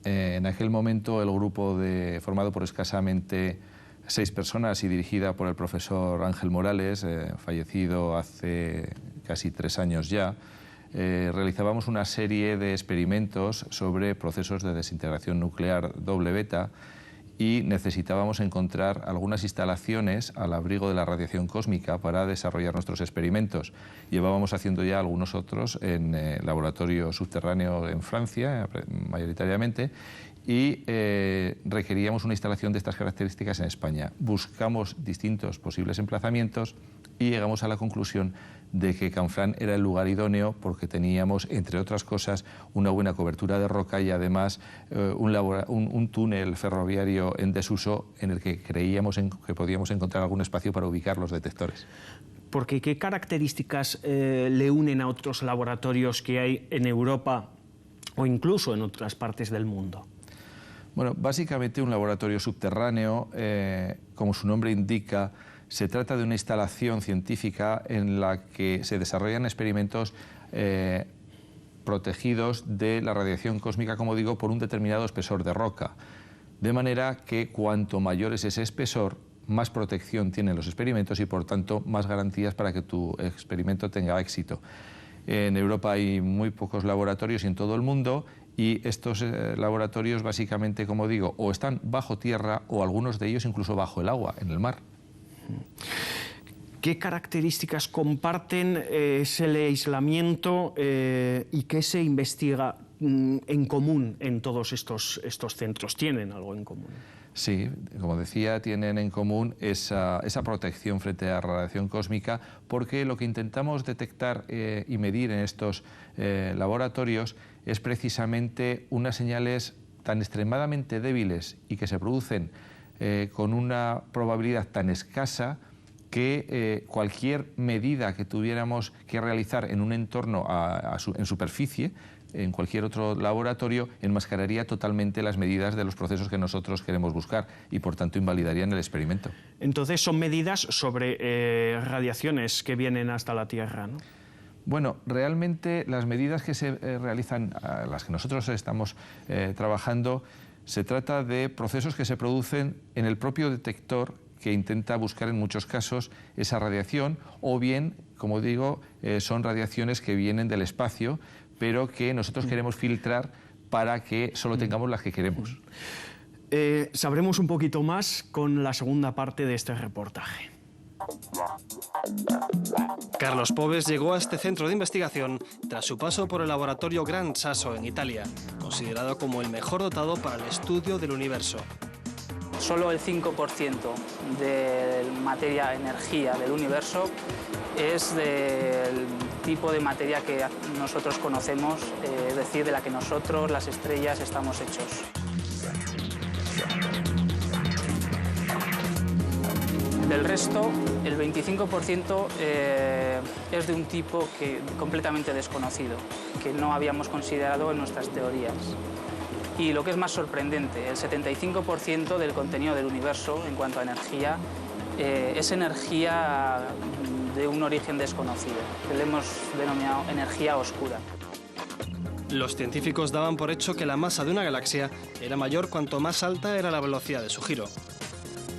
En aquel momento el grupo formado por escasamente 6 personas y dirigida por el profesor Ángel Morales, fallecido hace casi 3 años ya, realizábamos una serie de experimentos sobre procesos de desintegración nuclear doble beta y necesitábamos encontrar algunas instalaciones al abrigo de la radiación cósmica para desarrollar nuestros experimentos. Llevábamos haciendo ya algunos otros en laboratorio subterráneo en Francia, mayoritariamente, y requeríamos una instalación de estas características en España. Buscamos distintos posibles emplazamientos y llegamos a la conclusión de que Canfranc era el lugar idóneo porque teníamos, entre otras cosas, una buena cobertura de roca y además un túnel ferroviario en desuso en el que creíamos que podíamos encontrar algún espacio para ubicar los detectores. Porque ¿qué características le unen a otros laboratorios que hay en Europa o incluso en otras partes del mundo? Bueno, básicamente un laboratorio subterráneo, como su nombre indica, se trata de una instalación científica en la que se desarrollan experimentos protegidos de la radiación cósmica, como digo, por un determinado espesor de roca. De manera que cuanto mayor es ese espesor, más protección tienen los experimentos y, por tanto, más garantías para que tu experimento tenga éxito. En Europa hay muy pocos laboratorios y en todo el mundo, y estos laboratorios, básicamente, como digo, o están bajo tierra o algunos de ellos incluso bajo el agua, en el mar. ¿Qué características comparten? ¿Es el aislamiento y qué se investiga en común en todos estos centros? ¿Tienen algo en común? Sí, como decía, tienen en común esa protección frente a la radiación cósmica, porque lo que intentamos detectar y medir en estos laboratorios es precisamente unas señales tan extremadamente débiles y que se producen con una probabilidad tan escasa que cualquier medida que tuviéramos que realizar en un entorno en superficie, en cualquier otro laboratorio, enmascararía totalmente las medidas de los procesos que nosotros queremos buscar y, por tanto, invalidarían el experimento. Entonces, son medidas sobre radiaciones que vienen hasta la Tierra, ¿no? Bueno, realmente las medidas que se realizan, las que nosotros estamos trabajando, se trata de procesos que se producen en el propio detector, que intenta buscar en muchos casos esa radiación, o bien, como digo, son radiaciones que vienen del espacio, pero que nosotros queremos filtrar para que solo tengamos las que queremos. Sabremos un poquito más con la segunda parte de este reportaje. Carlos Poves llegó a este centro de investigación tras su paso por el laboratorio Gran Sasso en Italia, considerado como el mejor dotado para el estudio del universo. Solo el 5% de materia, energía del universo es del tipo de materia que nosotros conocemos, es decir, de la que nosotros, las estrellas, estamos hechos. Del resto, el 25% es de un tipo completamente desconocido, que no habíamos considerado en nuestras teorías. Y lo que es más sorprendente, el 75% del contenido del universo en cuanto a energía es energía de un origen desconocido, que le hemos denominado energía oscura. Los científicos daban por hecho que la masa de una galaxia era mayor cuanto más alta era la velocidad de su giro.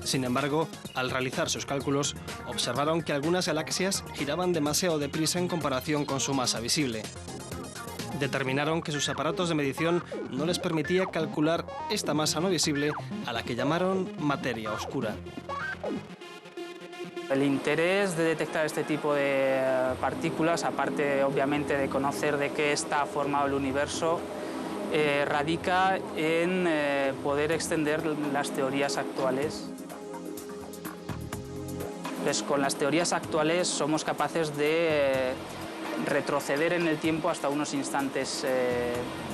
Sin embargo, al realizar sus cálculos, observaron que algunas galaxias giraban demasiado deprisa en comparación con su masa visible. Determinaron que sus aparatos de medición no les permitía calcular esta masa no visible, a la que llamaron materia oscura. El interés de detectar este tipo de partículas, aparte obviamente de conocer de qué está formado el universo, radica en poder extender las teorías actuales. Pues con las teorías actuales somos capaces de retroceder en el tiempo hasta unos instantes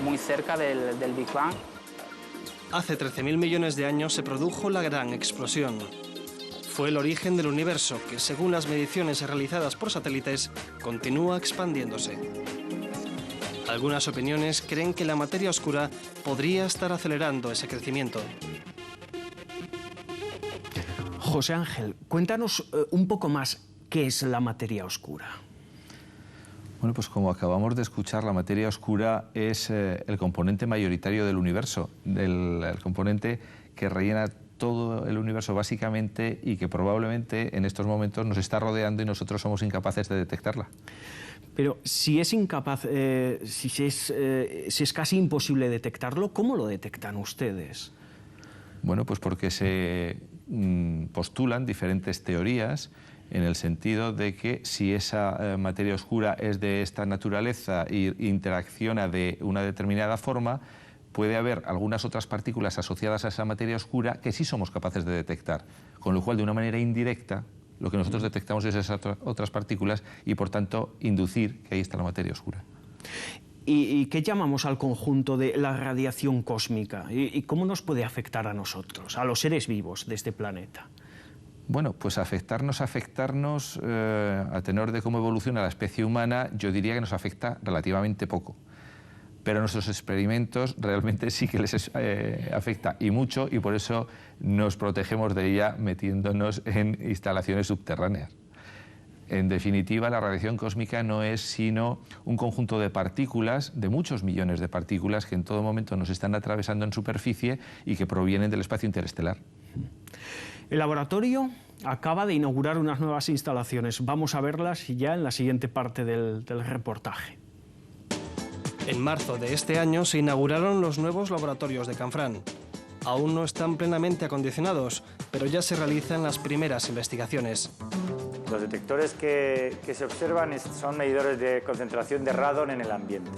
muy cerca del Big Bang. Hace 13.000 millones de años se produjo la gran explosión. Fue el origen del universo que, según las mediciones realizadas por satélites, continúa expandiéndose. Algunas opiniones creen que la materia oscura podría estar acelerando ese crecimiento. José Ángel, cuéntanos un poco más qué es la materia oscura. Bueno, pues como acabamos de escuchar, la materia oscura es el componente mayoritario del universo, el componente que rellena todo el universo básicamente y que probablemente en estos momentos nos está rodeando y nosotros somos incapaces de detectarla. Pero si es incapaz, si es casi imposible detectarlo, ¿cómo lo detectan ustedes? Bueno, pues porque se postulan diferentes teorías en el sentido de que si esa materia oscura es de esta naturaleza e interacciona de una determinada forma, puede haber algunas otras partículas asociadas a esa materia oscura que sí somos capaces de detectar, con lo cual de una manera indirecta lo que nosotros detectamos es esas otras partículas y por tanto inducir que ahí está la materia oscura. ¿Y qué llamamos al conjunto de la radiación cósmica? ¿Y cómo nos puede afectar a nosotros, a los seres vivos de este planeta? Bueno, pues afectarnos, a tenor de cómo evoluciona la especie humana, yo diría que nos afecta relativamente poco. Pero a nuestros experimentos realmente sí que les afecta y mucho, y por eso nos protegemos de ella metiéndonos en instalaciones subterráneas. En definitiva, la radiación cósmica no es sino un conjunto de partículas, de muchos millones de partículas que en todo momento nos están atravesando en superficie y que provienen del espacio interestelar. El laboratorio acaba de inaugurar unas nuevas instalaciones. Vamos a verlas ya en la siguiente parte del reportaje. En marzo de este año se inauguraron los nuevos laboratorios de Canfranc. Aún no están plenamente acondicionados, pero ya se realizan las primeras investigaciones. Los detectores que se observan son medidores de concentración de radón en el ambiente.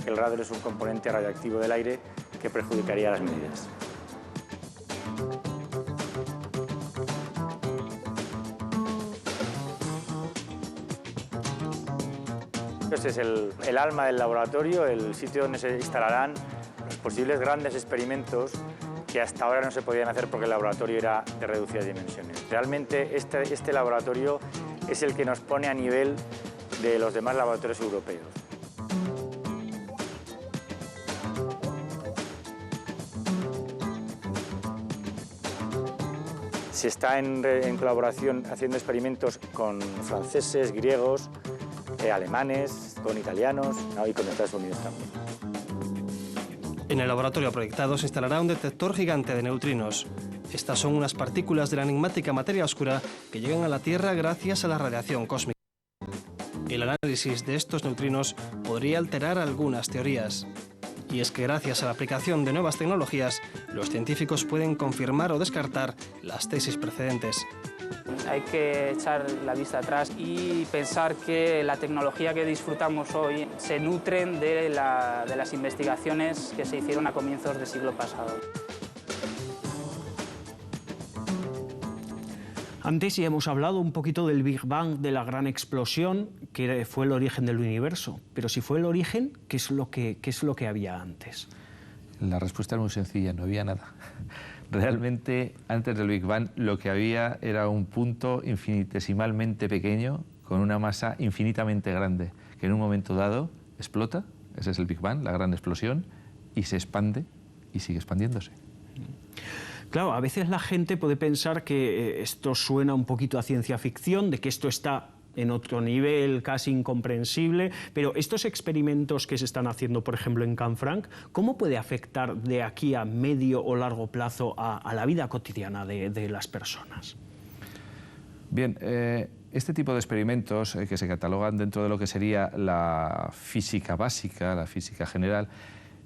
El radón es un componente radiactivo del aire que perjudicaría las medidas. Este es el alma del laboratorio, el sitio donde se instalarán los posibles grandes experimentos que hasta ahora no se podían hacer porque el laboratorio era de reducidas dimensiones. Realmente este laboratorio es el que nos pone a nivel de los demás laboratorios europeos. Se está en colaboración haciendo experimentos con franceses, griegos, alemanes, con italianos y con Estados Unidos también. En el laboratorio proyectado se instalará un detector gigante de neutrinos. Estas son unas partículas de la enigmática materia oscura que llegan a la Tierra gracias a la radiación cósmica. El análisis de estos neutrinos podría alterar algunas teorías. Y es que gracias a la aplicación de nuevas tecnologías, los científicos pueden confirmar o descartar las tesis precedentes. Hay que echar la vista atrás y pensar que la tecnología que disfrutamos hoy se nutren de las investigaciones que se hicieron a comienzos del siglo pasado. Antes ya hemos hablado un poquito del Big Bang, de la gran explosión, que fue el origen del universo. Pero si fue el origen, ¿qué es lo que había antes? La respuesta es muy sencilla, no había nada. Realmente, antes del Big Bang, lo que había era un punto infinitesimalmente pequeño con una masa infinitamente grande, que en un momento dado explota, ese es el Big Bang, la gran explosión, y se expande y sigue expandiéndose. Claro, a veces la gente puede pensar que esto suena un poquito a ciencia ficción, de que esto está en otro nivel casi incomprensible, pero estos experimentos que se están haciendo, por ejemplo, en Canfranc, ¿cómo puede afectar de aquí a medio o largo plazo a la vida cotidiana de las personas? Bien, este tipo de experimentos que se catalogan dentro de lo que sería la física básica, la física general,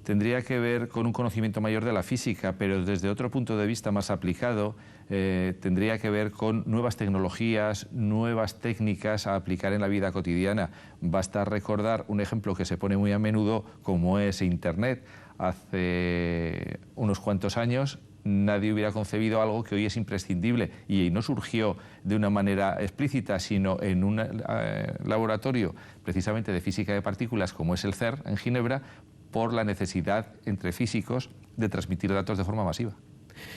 tendría que ver con un conocimiento mayor de la física, pero desde otro punto de vista más aplicado, tendría que ver con nuevas tecnologías, nuevas técnicas a aplicar en la vida cotidiana. Basta recordar un ejemplo que se pone muy a menudo, como es Internet. Hace unos cuantos años nadie hubiera concebido algo que hoy es imprescindible y no surgió de una manera explícita, sino en un laboratorio precisamente de física de partículas como es el CERN en Ginebra, por la necesidad entre físicos de transmitir datos de forma masiva.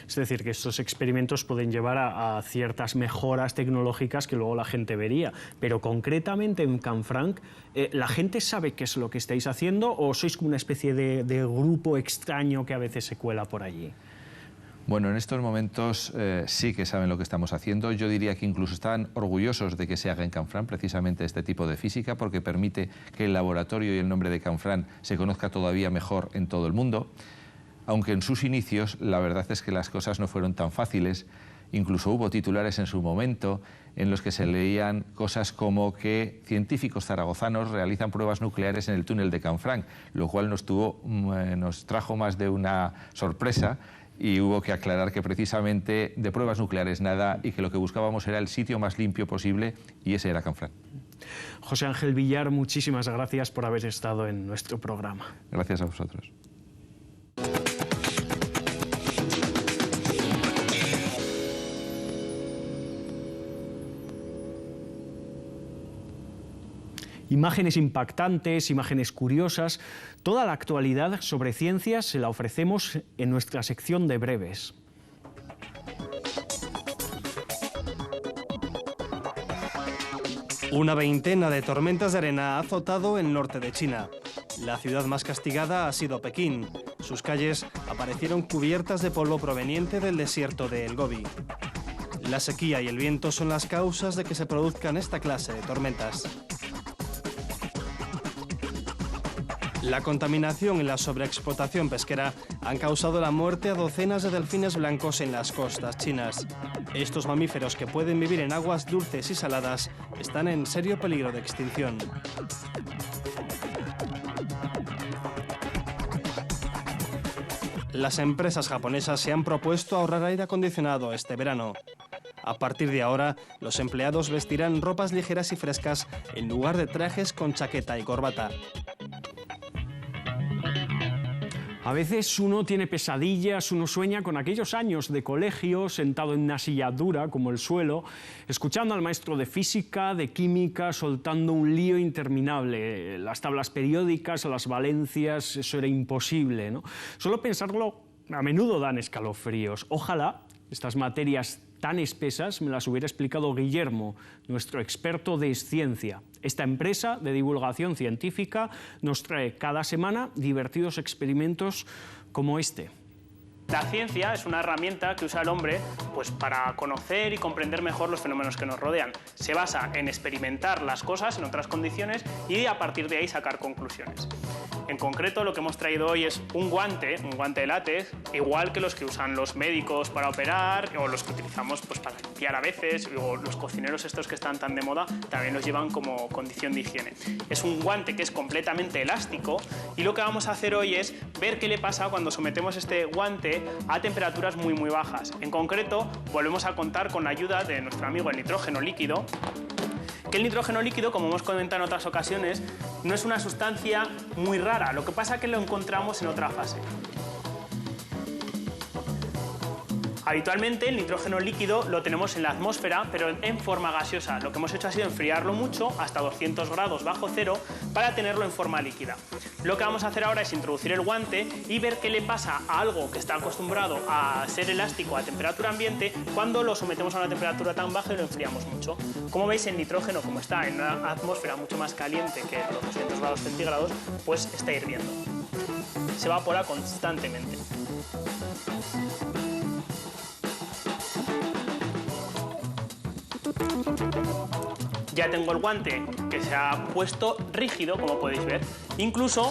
Es decir, que estos experimentos pueden llevar a ciertas mejoras tecnológicas que luego la gente vería. Pero concretamente en Canfranc, ¿la gente sabe qué es lo que estáis haciendo o sois como una especie de grupo extraño que a veces se cuela por allí? Bueno, en estos momentos sí que saben lo que estamos haciendo. Yo diría que incluso están orgullosos de que se haga en Canfranc precisamente este tipo de física, porque permite que el laboratorio y el nombre de Canfranc se conozca todavía mejor en todo el mundo. Aunque en sus inicios la verdad es que las cosas no fueron tan fáciles. Incluso hubo titulares en su momento en los que se leían cosas como que científicos zaragozanos realizan pruebas nucleares en el túnel de Canfranc, lo cual nos trajo más de una sorpresa. Y hubo que aclarar que precisamente de pruebas nucleares nada y que lo que buscábamos era el sitio más limpio posible y ese era Canfranc. José Ángel Villar, muchísimas gracias por haber estado en nuestro programa. Gracias a vosotros. Imágenes impactantes, imágenes curiosas, toda la actualidad sobre ciencias se la ofrecemos en nuestra sección de breves. Una veintena de tormentas de arena ha azotado el norte de China. La ciudad más castigada ha sido Pekín. Sus calles aparecieron cubiertas de polvo proveniente del desierto de El Gobi. La sequía y el viento son las causas de que se produzcan esta clase de tormentas. La contaminación y la sobreexplotación pesquera han causado la muerte a docenas de delfines blancos en las costas chinas. Estos mamíferos, que pueden vivir en aguas dulces y saladas, están en serio peligro de extinción. Las empresas japonesas se han propuesto ahorrar aire acondicionado este verano. A partir de ahora, los empleados vestirán ropas ligeras y frescas en lugar de trajes con chaqueta y corbata. A veces uno tiene pesadillas, uno sueña con aquellos años de colegio, sentado en una silla dura como el suelo, escuchando al maestro de física, de química, soltando un lío interminable. Las tablas periódicas, las valencias, eso era imposible, ¿no? Solo pensarlo a menudo dan escalofríos. Ojalá estas materias tan espesas me las hubiera explicado Guillermo, nuestro experto de ciencia. Esta empresa de divulgación científica nos trae cada semana divertidos experimentos como este. La ciencia es una herramienta que usa el hombre pues, para conocer y comprender mejor los fenómenos que nos rodean. Se basa en experimentar las cosas en otras condiciones y a partir de ahí sacar conclusiones. En concreto, lo que hemos traído hoy es un guante de látex, igual que los que usan los médicos para operar o los que utilizamos pues, para limpiar a veces, o los cocineros estos que están tan de moda también los llevan como condición de higiene. Es un guante que es completamente elástico y lo que vamos a hacer hoy es ver qué le pasa cuando sometemos este guante a temperaturas muy bajas. En concreto, volvemos a contar con la ayuda de nuestro amigo el nitrógeno líquido, que el nitrógeno líquido, como hemos comentado en otras ocasiones, no es una sustancia muy rara, lo que pasa es que lo encontramos en otra fase. Habitualmente el nitrógeno líquido lo tenemos en la atmósfera, pero en forma gaseosa. Lo que hemos hecho ha sido enfriarlo mucho, hasta 200 grados bajo cero, para tenerlo en forma líquida. Lo que vamos a hacer ahora es introducir el guante y ver qué le pasa a algo que está acostumbrado a ser elástico a temperatura ambiente cuando lo sometemos a una temperatura tan baja y lo enfriamos mucho. Como veis, el nitrógeno, como está en una atmósfera mucho más caliente que los 200 grados centígrados, pues está hirviendo. Se evapora constantemente. Ya tengo el guante que se ha puesto rígido, como podéis ver. Incluso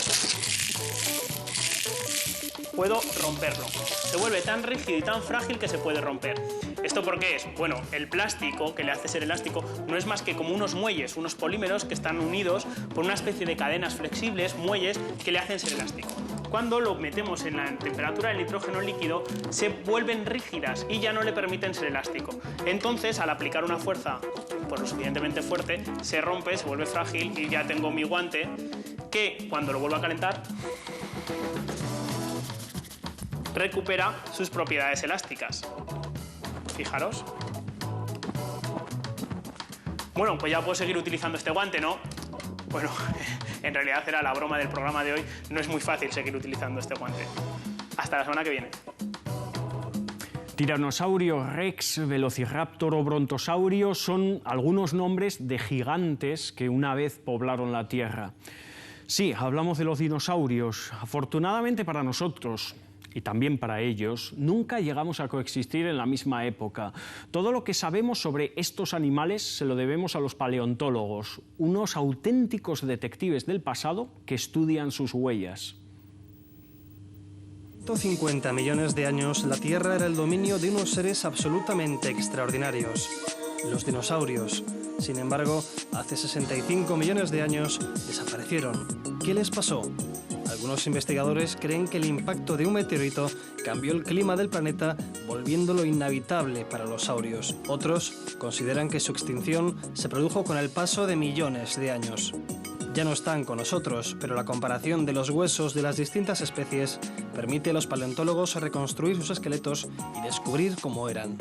puedo romperlo. Se vuelve tan rígido y tan frágil que se puede romper. ¿Esto por qué es? Bueno, el plástico que le hace ser elástico no es más que como unos muelles, unos polímeros que están unidos por una especie de cadenas flexibles, muelles, que le hacen ser elástico. Cuando lo metemos en la temperatura del nitrógeno líquido, se vuelven rígidas y ya no le permiten ser elástico. Entonces, al aplicar una fuerza pues, lo suficientemente fuerte, se rompe, se vuelve frágil y ya tengo mi guante que, cuando lo vuelvo a calentar, recupera sus propiedades elásticas. Fijaros. Bueno, pues ya puedo seguir utilizando este guante, ¿no? Bueno, en realidad era la broma del programa de hoy. No es muy fácil seguir utilizando este guante. Hasta la semana que viene. Tiranosaurio Rex, Velociraptor o Brontosaurio son algunos nombres de gigantes que una vez poblaron la Tierra. Sí, hablamos de los dinosaurios. Afortunadamente para nosotros, y también para ellos, nunca llegamos a coexistir en la misma época. Todo lo que sabemos sobre estos animales se lo debemos a los paleontólogos, unos auténticos detectives del pasado que estudian sus huellas. 150 millones de años, la Tierra era el dominio de unos seres absolutamente extraordinarios, los dinosaurios. Sin embargo, hace 65 millones de años desaparecieron. ¿Qué les pasó? Algunos investigadores creen que el impacto de un meteorito cambió el clima del planeta, volviéndolo inhabitable para los saurios. Otros consideran que su extinción se produjo con el paso de millones de años. Ya no están con nosotros, pero la comparación de los huesos de las distintas especies permite a los paleontólogos reconstruir sus esqueletos y descubrir cómo eran.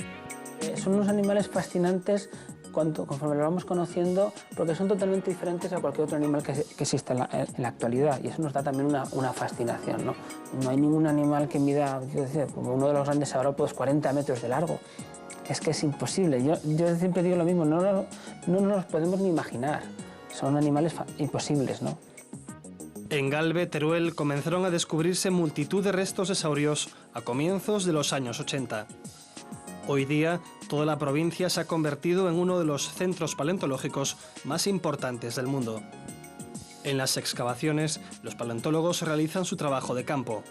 Son unos animales fascinantes conforme lo vamos conociendo, porque son totalmente diferentes a cualquier otro animal que exista en la actualidad, y eso nos da también una fascinación, ¿no? No hay ningún animal que mida, como uno de los grandes saurópodos, 40 metros de largo. Es que es imposible. Yo siempre digo lo mismo, no nos los podemos ni imaginar. Son animales imposibles, ¿no? En Galve, Teruel, comenzaron a descubrirse multitud de restos de saurios a comienzos de los años 80. Hoy día, toda la provincia se ha convertido en uno de los centros paleontológicos más importantes del mundo. En las excavaciones, los paleontólogos realizan su trabajo de campo.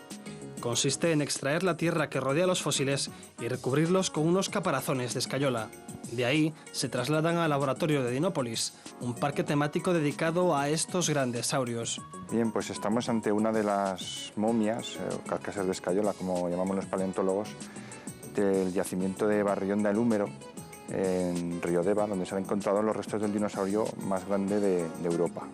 Consiste en extraer la tierra que rodea los fósiles y recubrirlos con unos caparazones de escayola. De ahí se trasladan al laboratorio de Dinópolis, un parque temático dedicado a estos grandes saurios. Bien, pues estamos ante una de las momias, carcasas de escayola, como llamamos los paleontólogos, del yacimiento de Barrillón del Húmero, en Río Deva, donde se han encontrado los restos del dinosaurio más grande de Europa.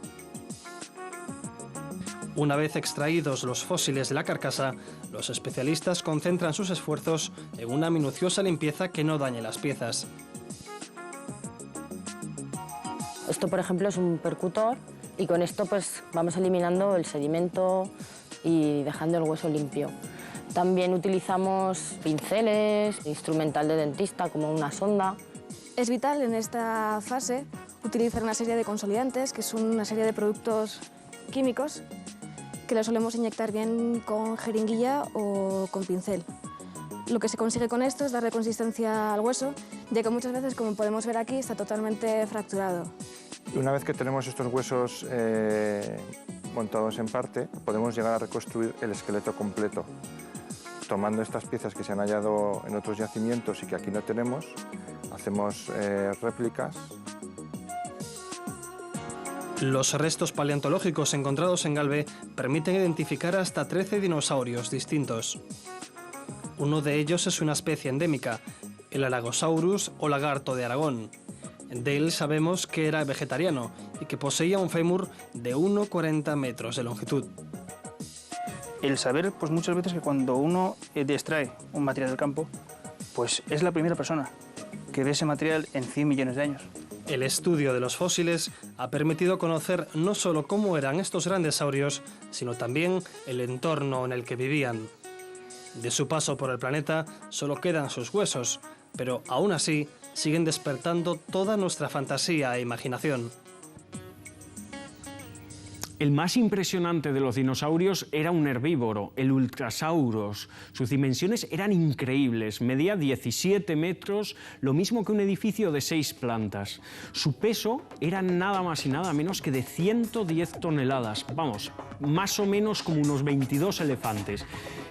Una vez extraídos los fósiles de la carcasa, los especialistas concentran sus esfuerzos en una minuciosa limpieza que no dañe las piezas. Esto, por ejemplo, es un percutor y con esto pues vamos eliminando el sedimento y dejando el hueso limpio. También utilizamos pinceles, instrumental de dentista como una sonda. Es vital en esta fase utilizar una serie de consolidantes, que son una serie de productos químicos que los solemos inyectar bien con jeringuilla o con pincel. Lo que se consigue con esto es darle consistencia al hueso, ya que muchas veces, como podemos ver aquí, está totalmente fracturado. Una vez que tenemos estos huesos montados en parte, podemos llegar a reconstruir el esqueleto completo. Tomando estas piezas que se han hallado en otros yacimientos y que aquí no tenemos, hacemos réplicas. Los restos paleontológicos encontrados en Galve permiten identificar hasta 13 dinosaurios distintos. Uno de ellos es una especie endémica, el Alagosaurus o lagarto de Aragón. De él sabemos que era vegetariano y que poseía un fémur de 1,40 metros de longitud. El saber, pues muchas veces que cuando uno extrae un material del campo, pues es la primera persona que ve ese material en 100 millones de años. El estudio de los fósiles ha permitido conocer no solo cómo eran estos grandes saurios, sino también el entorno en el que vivían. De su paso por el planeta solo quedan sus huesos, pero aún así siguen despertando toda nuestra fantasía e imaginación. El más impresionante de los dinosaurios era un herbívoro, el Ultrasaurus. Sus dimensiones eran increíbles, medía 17 metros, lo mismo que un edificio de 6 plantas. Su peso era nada más y nada menos que de 110 toneladas, vamos, más o menos como unos 22 elefantes.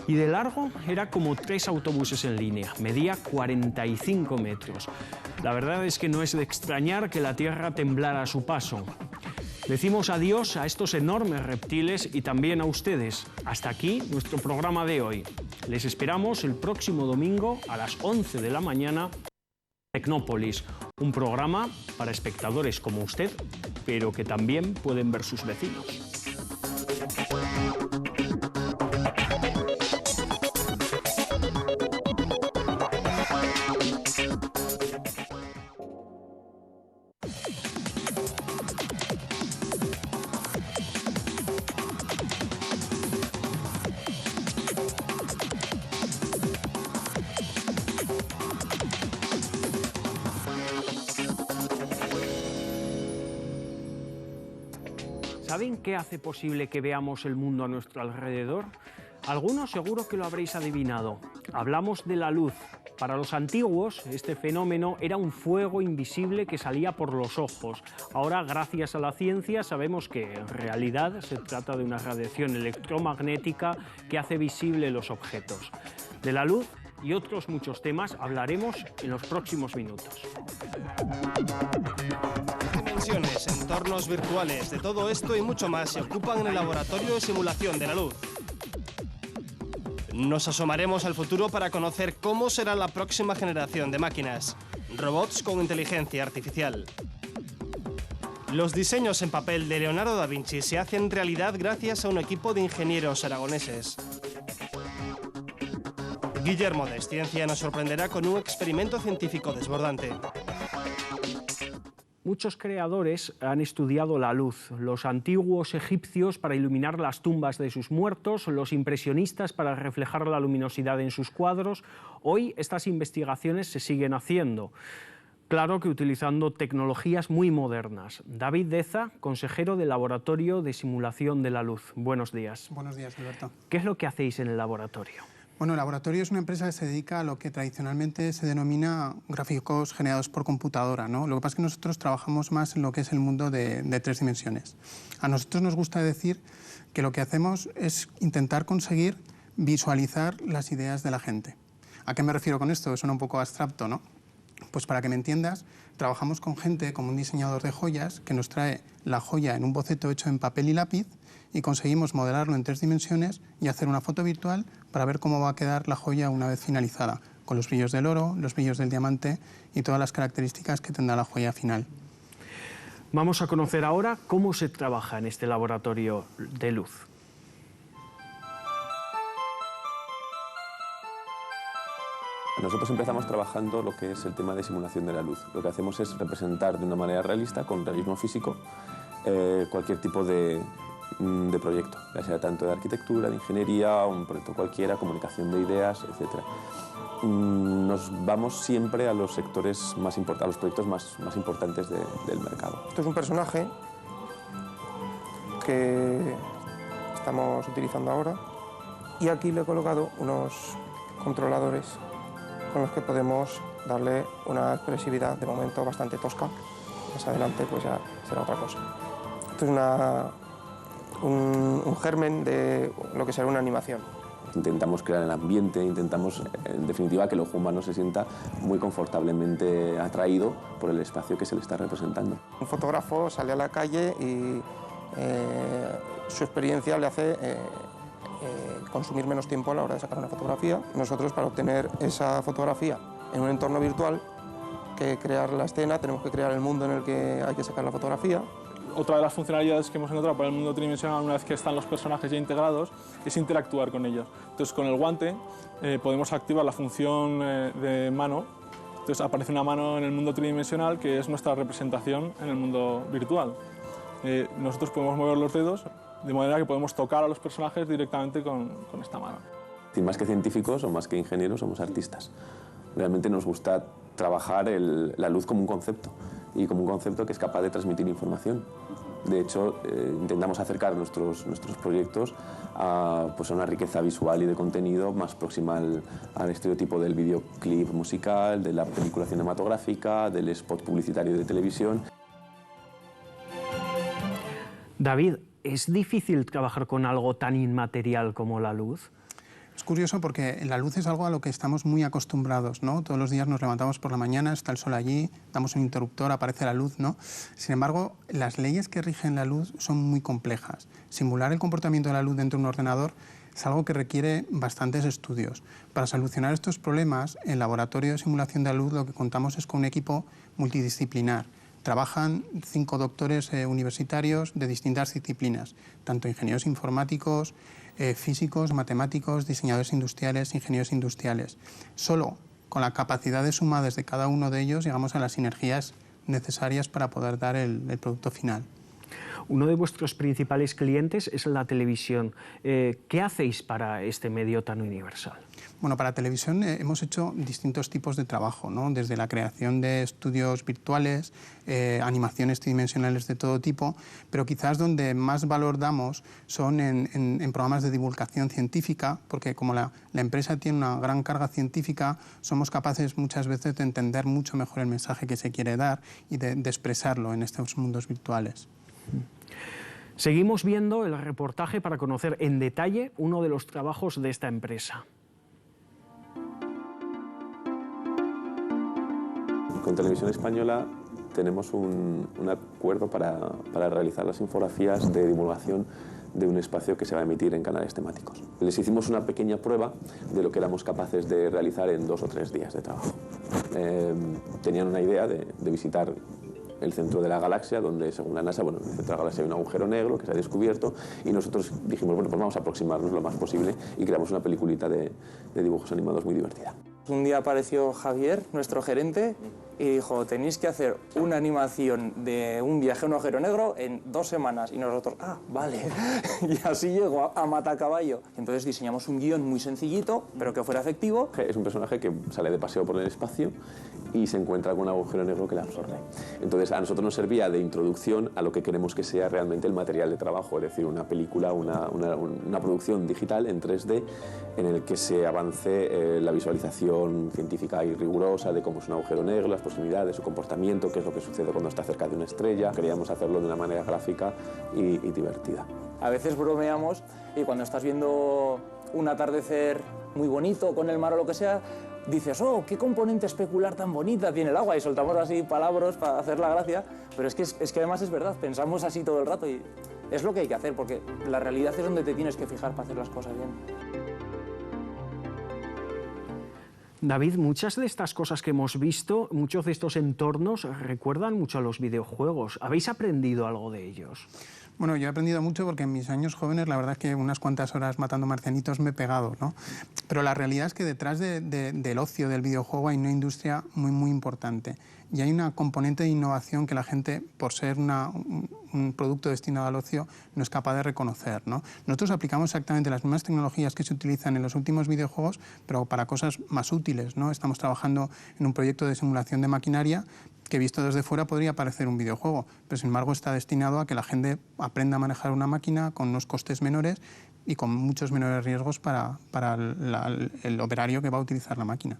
Y de largo era como 3 autobuses en línea, medía 45 metros. La verdad es que no es de extrañar que la Tierra temblara a su paso. Decimos adiós a estos enormes reptiles y también a ustedes. Hasta aquí nuestro programa de hoy. Les esperamos el próximo domingo a las 11 de la mañana en Tecnópolis, un programa para espectadores como usted, pero que también pueden ver sus vecinos. ¿Saben qué hace posible que veamos el mundo a nuestro alrededor? Algunos seguro que lo habréis adivinado. Hablamos de la luz. Para los antiguos, este fenómeno era un fuego invisible que salía por los ojos. Ahora, gracias a la ciencia, sabemos que en realidad se trata de una radiación electromagnética que hace visible los objetos. De la luz y otros muchos temas hablaremos en los próximos minutos. Dimensiones, entornos virtuales, de todo esto y mucho más se ocupan en el laboratorio de simulación de la luz. Nos asomaremos al futuro para conocer cómo será la próxima generación de máquinas, robots con inteligencia artificial. Los diseños en papel de Leonardo da Vinci se hacen realidad gracias a un equipo de ingenieros aragoneses. Guillermo de Ciencia nos sorprenderá con un experimento científico desbordante. Muchos creadores han estudiado la luz, los antiguos egipcios para iluminar las tumbas de sus muertos, los impresionistas para reflejar la luminosidad en sus cuadros. Hoy estas investigaciones se siguen haciendo, claro que utilizando tecnologías muy modernas. David Deza, consejero del Laboratorio de Simulación de la Luz. Buenos días. Buenos días, Alberto. ¿Qué es lo que hacéis en el laboratorio? Bueno, el laboratorio es una empresa que se dedica a lo que tradicionalmente se denomina gráficos generados por computadora, ¿no? Lo que pasa es que nosotros trabajamos más en lo que es el mundo de 3 dimensiones. A nosotros nos gusta decir que lo que hacemos es intentar conseguir visualizar las ideas de la gente. ¿A qué me refiero con esto? Suena un poco abstracto, ¿no? Pues para que me entiendas, trabajamos con gente como un diseñador de joyas que nos trae la joya en un boceto hecho en papel y lápiz y conseguimos modelarlo en 3 dimensiones y hacer una foto virtual para ver cómo va a quedar la joya una vez finalizada, con los brillos del oro, los brillos del diamante y todas las características que tendrá la joya final. Vamos a conocer ahora cómo se trabaja en este laboratorio de luz. Nosotros empezamos trabajando lo que es el tema de simulación de la luz. Lo que hacemos es representar de una manera realista, con realismo físico, cualquier tipo de proyecto, ya sea tanto de arquitectura, de ingeniería, un proyecto cualquiera, comunicación de ideas, etc. Nos vamos siempre a los sectores más importantes, a los proyectos más importantes del mercado. Esto es un personaje que estamos utilizando ahora y aquí le he colocado unos controladores con los que podemos darle una expresividad de momento bastante tosca. Más adelante pues ya será otra cosa. Esto es un germen de lo que será una animación. Intentamos crear el ambiente, intentamos en definitiva que el ojo humano se sienta muy confortablemente atraído por el espacio que se le está representando. Un fotógrafo sale a la calle y su experiencia le hace consumir menos tiempo a la hora de sacar una fotografía. Nosotros, para obtener esa fotografía en un entorno virtual, que crear la escena, tenemos que crear el mundo en el que hay que sacar la fotografía. Otra de las funcionalidades que hemos encontrado para el mundo tridimensional, una vez que están los personajes ya integrados, es interactuar con ellos. Entonces, con el guante podemos activar la función de mano. Entonces, aparece una mano en el mundo tridimensional que es nuestra representación en el mundo virtual. Nosotros podemos mover los dedos de manera que podemos tocar a los personajes directamente con esta mano. Y más que científicos o más que ingenieros, somos artistas. Realmente nos gusta trabajar la luz como un concepto y como un concepto que es capaz de transmitir información. De hecho, intentamos acercar nuestros proyectos a una riqueza visual y de contenido más próxima al estereotipo del videoclip musical, de la película cinematográfica, del spot publicitario de televisión. David, ¿es difícil trabajar con algo tan inmaterial como la luz? Es curioso porque la luz es algo a lo que estamos muy acostumbrados, ¿no? Todos los días nos levantamos por la mañana, está el sol allí, damos un interruptor, aparece la luz, ¿no? Sin embargo, las leyes que rigen la luz son muy complejas. Simular el comportamiento de la luz dentro de un ordenador es algo que requiere bastantes estudios. Para solucionar estos problemas, en el laboratorio de simulación de la luz lo que contamos es con un equipo multidisciplinar. Trabajan 5 doctores universitarios de distintas disciplinas, tanto ingenieros informáticos, físicos, matemáticos, diseñadores industriales, ingenieros industriales. Solo con la capacidad de sumadas de cada uno de ellos llegamos a las sinergias necesarias para poder dar el producto final. Uno de vuestros principales clientes es la televisión. ¿Qué hacéis para este medio tan universal? Bueno, para televisión hemos hecho distintos tipos de trabajo, ¿no? Desde la creación de estudios virtuales, animaciones tridimensionales de todo tipo, pero quizás donde más valor damos son en programas de divulgación científica, porque como la empresa tiene una gran carga científica, somos capaces muchas veces de entender mucho mejor el mensaje que se quiere dar y de expresarlo en estos mundos virtuales. Seguimos viendo el reportaje para conocer en detalle uno de los trabajos de esta empresa. Con Televisión Española tenemos un acuerdo para realizar las infografías de divulgación de un espacio que se va a emitir en canales temáticos. Les hicimos una pequeña prueba de lo que éramos capaces de realizar en 2 o 3 días de trabajo. Tenían una idea de visitar el centro de la galaxia, donde según la NASA, bueno, en el centro de la galaxia hay un agujero negro que se ha descubierto y nosotros dijimos, bueno, pues vamos a aproximarnos lo más posible y creamos una peliculita de dibujos animados muy divertida. Un día apareció Javier, nuestro gerente, y dijo, tenéis que hacer una animación de un viaje a un agujero negro en 2 semanas. Y nosotros, vale. Y así llegó a Matacaballo. Entonces diseñamos un guión muy sencillito, pero que fuera efectivo. Es un personaje que sale de paseo por el espacio y se encuentra con un agujero negro que le absorbe. Entonces a nosotros nos servía de introducción a lo que queremos que sea realmente el material de trabajo, es decir, una película, una producción digital en 3D en el que se avance la visualización científica y rigurosa de cómo es un agujero negro, las posibilidades, su comportamiento, qué es lo que sucede cuando está cerca de una estrella. Queríamos hacerlo de una manera gráfica y divertida. A veces bromeamos y cuando estás viendo un atardecer muy bonito con el mar o lo que sea, dices, oh, qué componente especular tan bonita tiene el agua, y soltamos así palabras para hacer la gracia, pero es que además es verdad, pensamos así todo el rato y es lo que hay que hacer, porque la realidad es donde te tienes que fijar para hacer las cosas bien. David, muchas de estas cosas que hemos visto, muchos de estos entornos recuerdan mucho a los videojuegos. ¿Habéis aprendido algo de ellos? Bueno, yo he aprendido mucho porque en mis años jóvenes la verdad es que unas cuantas horas matando marcianitos me he pegado, ¿no? Pero la realidad es que detrás del ocio del videojuego hay una industria muy importante y hay una componente de innovación que la gente, por ser un producto destinado al ocio, no es capaz de reconocer, ¿no? Nosotros aplicamos exactamente las mismas tecnologías que se utilizan en los últimos videojuegos, pero para cosas más útiles, ¿no? Estamos trabajando en un proyecto de simulación de maquinaria que visto desde fuera podría parecer un videojuego, pero sin embargo está destinado a que la gente aprenda a manejar una máquina con unos costes menores y con muchos menores riesgos para el operario que va a utilizar la máquina.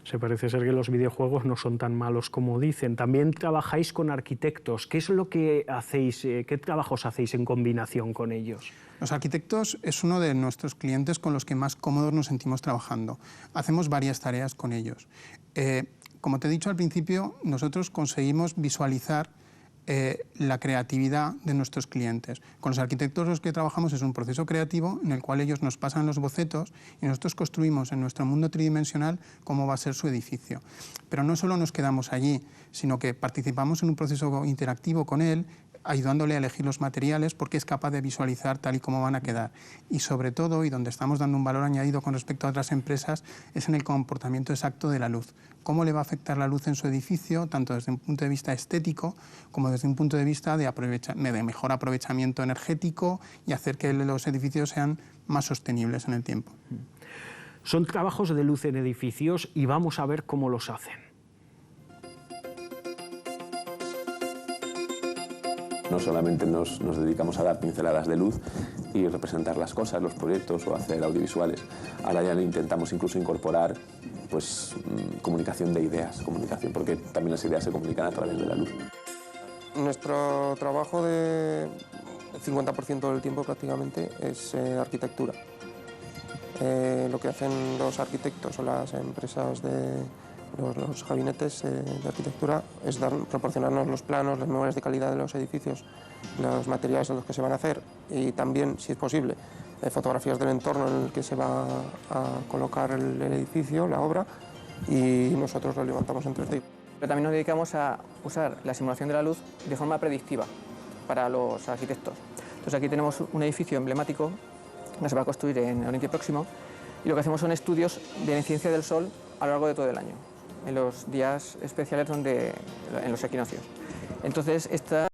Se parece ser que los videojuegos no son tan malos como dicen. También trabajáis con arquitectos. ¿Qué es lo que hacéis? ¿Qué trabajos hacéis en combinación con ellos? Los arquitectos es uno de nuestros clientes con los que más cómodos nos sentimos trabajando. Hacemos varias tareas con ellos. Como te he dicho al principio, nosotros conseguimos visualizar la creatividad de nuestros clientes. Con los arquitectos los que trabajamos es un proceso creativo en el cual ellos nos pasan los bocetos y nosotros construimos en nuestro mundo tridimensional cómo va a ser su edificio. Pero no solo nos quedamos allí, sino que participamos en un proceso interactivo con él, ayudándole a elegir los materiales porque es capaz de visualizar tal y como van a quedar. Y sobre todo, y donde estamos dando un valor añadido con respecto a otras empresas, es en el comportamiento exacto de la luz. Cómo le va a afectar la luz en su edificio, tanto desde un punto de vista estético como desde un punto de vista de mejor aprovechamiento energético y hacer que los edificios sean más sostenibles en el tiempo. Son trabajos de luz en edificios y vamos a ver cómo los hacen. No solamente nos dedicamos a dar pinceladas de luz y representar las cosas, los proyectos o hacer audiovisuales. Ahora ya intentamos incluso incorporar pues, comunicación de ideas, porque también las ideas se comunican a través de la luz. Nuestro trabajo de 50% del tiempo prácticamente es arquitectura. Lo que hacen los arquitectos o las empresas de los gabinetes de arquitectura es proporcionarnos los planos, las memorias de calidad de los edificios, los materiales en los que se van a hacer y también, si es posible, fotografías del entorno en el que se va a colocar el edificio, la obra, y nosotros lo levantamos en 3D. Pero también nos dedicamos a usar la simulación de la luz de forma predictiva para los arquitectos. Entonces aquí tenemos un edificio emblemático que se va a construir en Oriente Próximo y lo que hacemos son estudios de la incidencia del sol a lo largo de todo el año, en los días especiales en los equinoccios. Entonces, esta